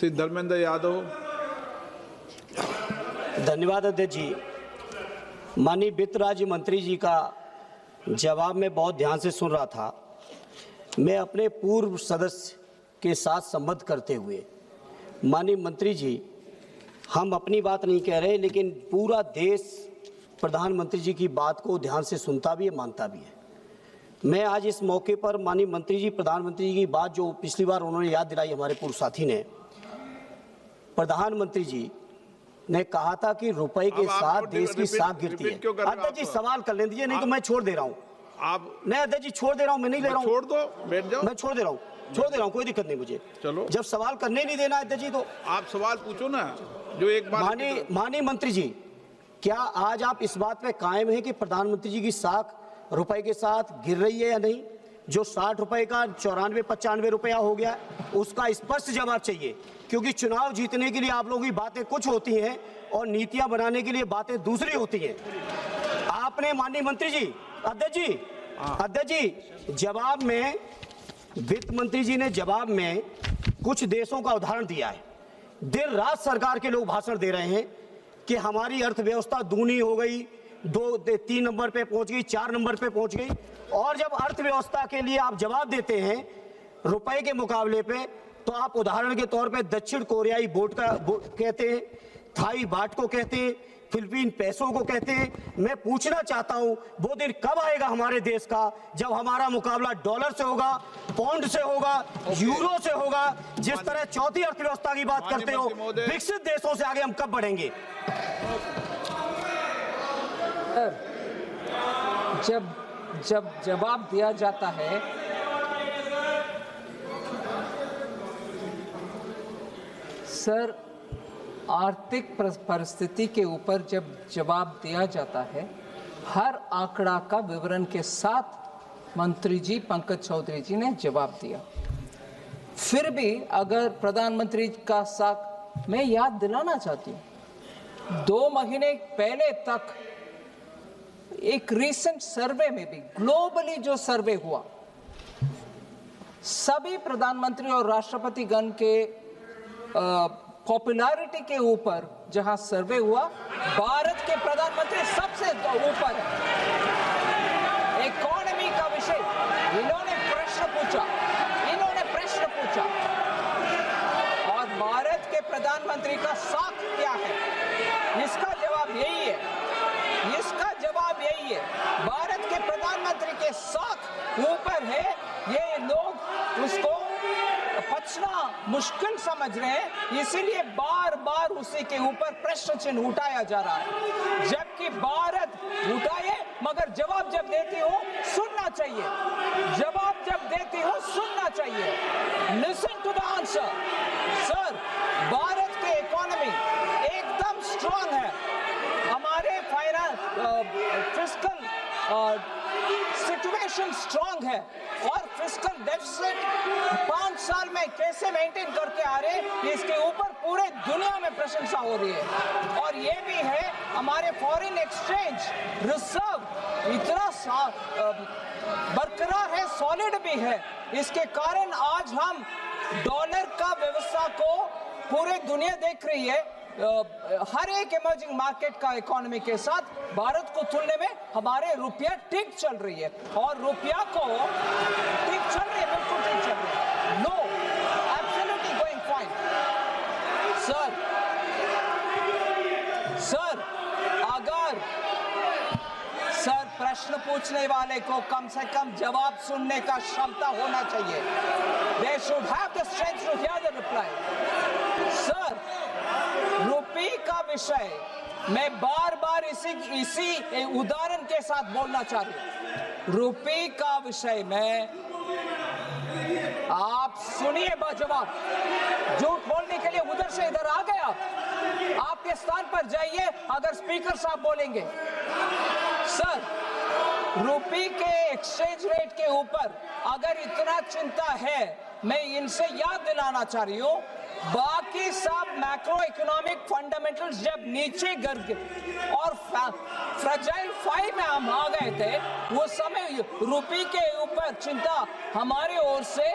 श्री धर्मेंद्र यादव। धन्यवाद अध्यक्ष जी। माननीय वित्त राज्य मंत्री जी का जवाब मैं बहुत ध्यान से सुन रहा था। मैं अपने पूर्व सदस्य के साथ संबद्ध करते हुए, माननीय मंत्री जी, हम अपनी बात नहीं कह रहे, लेकिन पूरा देश प्रधानमंत्री जी की बात को ध्यान से सुनता भी है, मानता भी है। मैं आज इस मौके पर माननीय मंत्री जी, प्रधानमंत्री जी की बात जो पिछली बार उन्होंने याद दिलाई, हमारे पूर्व साथी ने, प्रधानमंत्री जी ने कहा था कि रुपए के साथ देश की साख गिरती है। अध्यक्ष जी सवाल कर लें दीजिए, नहीं तो मैं छोड़ दे रहा हूँ। आप नहीं अध्यक्ष जी छोड़ दे रहा हूँ, मैं नहीं ले रहा हूँ। छोड़ दो, बैठ जाओ। मैं छोड़ दे रहा हूँ, कोई दिक्कत नहीं मुझे। चलो, जब सवाल करने नहीं देना अध्यक्ष जी तो आप सवाल पूछो ना, जो एक बार। माननीय मंत्री जी, क्या आज आप इस बात पे कायम हैं कि प्रधानमंत्री जी की साख रुपए के साथ गिर रही है या नहीं? जो 60 रुपए का 94-95 रुपया हो गया, उसका स्पष्ट जवाब चाहिए, क्योंकि चुनाव जीतने के लिए आप लोगों की बातें कुछ होती हैं और नीतियां बनाने के लिए बातें दूसरी होती हैं। आपने माननीय मंत्री जी, अध्यक्ष जी जवाब में, वित्त मंत्री जी ने जवाब में कुछ देशों का उदाहरण दिया है। दिन रात सरकार के लोग भाषण दे रहे हैं कि हमारी अर्थव्यवस्था दूनी हो गई, 3 नंबर पे पहुंच गई, 4 नंबर पे पहुंच गई। और जब अर्थव्यवस्था के लिए आप जवाब देते हैं रुपए के मुकाबले पे, तो आप उदाहरण के तौर पे दक्षिण कोरियाई बोट कहते हैं, थाई बाट को कहते हैं, फिलीपीन पैसों को कहते हैं। मैं पूछना चाहता हूं, वो दिन कब आएगा हमारे देश का जब हमारा मुकाबला डॉलर से होगा, पाउंड से होगा, यूरो से होगा? जिस तरह चौथी अर्थव्यवस्था की बात करते हो, विकसित देशों से आगे हम कब बढ़ेंगे? जब जवाब दिया जाता है, सर, आर्थिक परिस्थिति के ऊपर जब जवाब दिया जाता है, हर आंकड़ा का विवरण के साथ मंत्री जी पंकज चौधरी जी ने जवाब दिया। फिर भी अगर प्रधानमंत्री का साथ मैं याद दिलाना चाहती हूँ, 2 महीने पहले तक एक रीसेंट सर्वे में भी, ग्लोबली जो सर्वे हुआ, सभी प्रधानमंत्री और राष्ट्रपति गण के पॉपुलैरिटी के ऊपर जहां सर्वे हुआ, भारत के प्रधानमंत्री सबसे ऊपर है। इकोनॉमी का विषय इन्होंने प्रश्न पूछा और भारत के प्रधानमंत्री का साख क्या है, इसका जवाब यही है। भारत के प्रधानमंत्री के साख ऊपर है। ये लोग उसको पचना मुश्किल समझ रहे हैं, इसीलिए बार बार उसी के ऊपर प्रश्न चिन्ह उठाया जा रहा है। जबकि भारत उठाए, मगर जवाब जब देती हो सुनना चाहिए। Listen to the answer. Sir, Bharat की इकोनॉमी एकदम स्ट्रांग है। हमारे फिस्कल सिचुएशन स्ट्रांग है और फिस्कल डेफिसिट 5 साल में कैसे मेंटेन करके आ रहे, इसके ऊपर पूरे दुनिया में प्रशंसा हो रही है। और ये भी है, हमारे फॉरेन एक्सचेंज रिजर्व इतना बरकरार है, सॉलिड भी है। इसके कारण आज हम डॉलर का व्यवस्था को पूरे दुनिया देख रही है। हर एक इमर्जिंग मार्केट का इकोनॉमी के साथ भारत को तुलने में हमारे रुपया ठीक चल रही है, और रुपया को ठीक चल रही है, बिल्कुल ठीक चल रही है। No, absolutely going fine. Sir, अगर प्रश्न पूछने वाले को कम से कम जवाब सुनने का क्षमता होना चाहिए। They should have the strength to hear the reply. Sir, रुपये का विषय मैं बार बार इसी उदाहरण के साथ बोलना चाह रही हूं। रुपये का विषय में आप सुनिए जवाब। झूठ बोलने के लिए उधर से इधर आ गए आप। आपके स्थान पर जाइए अगर स्पीकर साहब बोलेंगे। सर, रुपये के एक्सचेंज रेट के ऊपर अगर इतना चिंता है, मैं इनसे याद दिलाना चाह रही हूँ, बाकी सब मैक्रो इकोनॉमिक फंडामेंटल्स जब नीचे गिर गए और फ्रजाइल 5 में हम आ गए थे, वो समय रुपये के ऊपर चिंता हमारे ओर से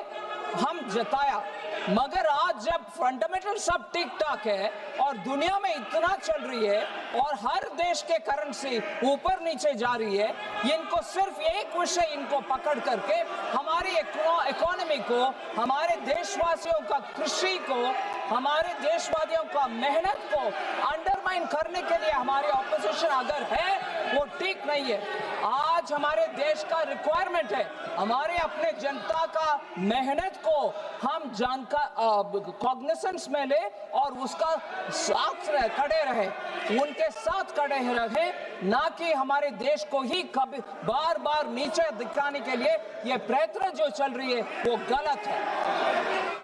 हम जताया, मगर आज जब फंडामेंटल सब ठीक ठाक है और दुनिया में इतना चल रही है और हर देश के करेंसी ऊपर नीचे जा रही है, इनको सिर्फ एक विषय इनको पकड़ करके हमारी इकोनॉमी को, हमारे देशवासियों का कृषि को, हमारे देशवासियों का मेहनत को अंडरमाइन करने के लिए हमारी ऑपोजिशन अगर है वो ठीक नहीं है। आज हमारे देश का रिक्वायरमेंट है हमारे अपने जनता का मेहनत को हम कॉग्निसेंस में ले और उसका साथ खड़े रहे, उनके साथ खड़े रहे, ना कि हमारे देश को ही कभी बार बार नीचे दिखाने के लिए ये प्रयत्न जो चल रही है वो गलत है।